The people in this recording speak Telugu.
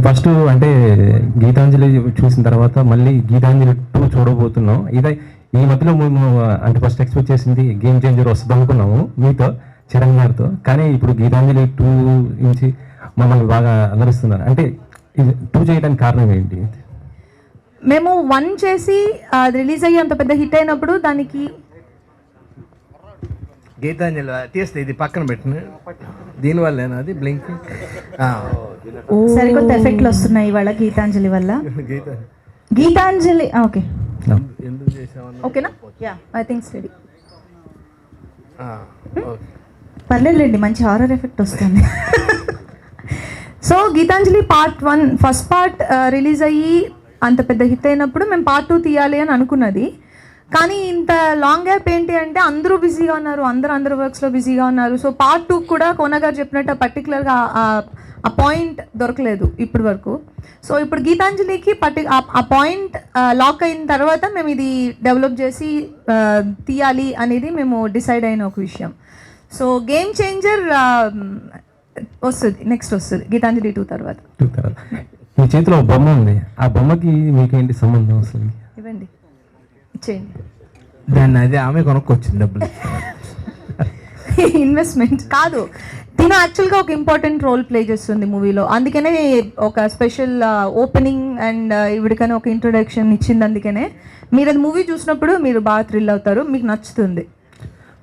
ఫస్ట్ అంటే గీతాంజలి చూసిన తర్వాత మళ్ళీ గీతాంజలి 2 చూడబోతున్నాం. ఈ మధ్యలో మేము అంటే ఫస్ట్ ఎక్స్పెక్ట్ చేసింది గేమ్ చేంజర్ వస్తుంది అనుకున్నాము మీతో, చరణ్ గారితో. కానీ ఇప్పుడు గీతాంజలి 2 నుంచి మమ్మల్ని బాగా అలరిస్తున్నారు. అంటే ఇది 2 చేయడానికి కారణం ఏంటి? మేము 1 చేసి అది రిలీజ్ అయ్యి అంత పెద్ద హిట్ అయినప్పుడు దానికి గీతాంజలి తీస్తే ఇది పక్కన పెట్టిన దీనివల్లేనా అది బ్లింక్ సరికొత్త ఎఫెక్ట్లు వస్తున్నాయి ఇవాళ గీతాంజలి వల్ల. గీతాంజలి ఓకే ఎందుకు చేసామన్నా ఓకేనా? యా ఐ థింక్ స్టడీ పర్లేదులేండి, మంచి హారర్ ఎఫెక్ట్ వస్తుంది. So Geethanjali part 1 first part release అయ్యి అంత పెద్ద హిట్ అయినప్పుడు మేము పార్ట్ 2 తీయాలి అని అనుకున్నది. కానీ ఇంత లాంగ్ గ్యాప్ ఏంటి అంటే అందరూ బిజీగా ఉన్నారు, అందరూ వర్క్స్లో బిజీగా ఉన్నారు. సో పార్ట్ 2 కూడా కోన గారు చెప్పినట్టు పర్టికులర్గా ఆ పాయింట్ దొరకలేదు ఇప్పటి వరకు. సో ఇప్పుడు గీతాంజలికి ఆ పాయింట్ లాక్ అయిన తర్వాత మేము ఇది డెవలప్ చేసి తీయాలి అనేది మేము డిసైడ్ అయిన ఒక విషయం. సో గేమ్ చేంజర్ వస్తుంది, నెక్స్ట్ వస్తుంది గీతాంజలి 2 తర్వాత. మీ చేతిలో బొమ్మ ఉంది, ఆ బొమ్మకి మీకేంటి సంబంధం అసలు? ఇవ్వండి, ఇచ్చేయండి. దాన్ని అదే ఆమె కొనుక్కొచ్చింది డబ్బులు. ఇన్వెస్ట్మెంట్ కాదు, తిను యాక్చువల్గా ఒక ఇంపార్టెంట్ రోల్ ప్లే చేస్తుంది మూవీలో. అందుకనే ఒక స్పెషల్ ఓపెనింగ్ అండ్ ఇవిడికనే ఒక ఇంట్రొడక్షన్ ఇచ్చింది. అందుకనే మీరు అది మూవీ చూసినప్పుడు మీరు బాగా థ్రిల్ అవుతారు, మీకు నచ్చుతుంది.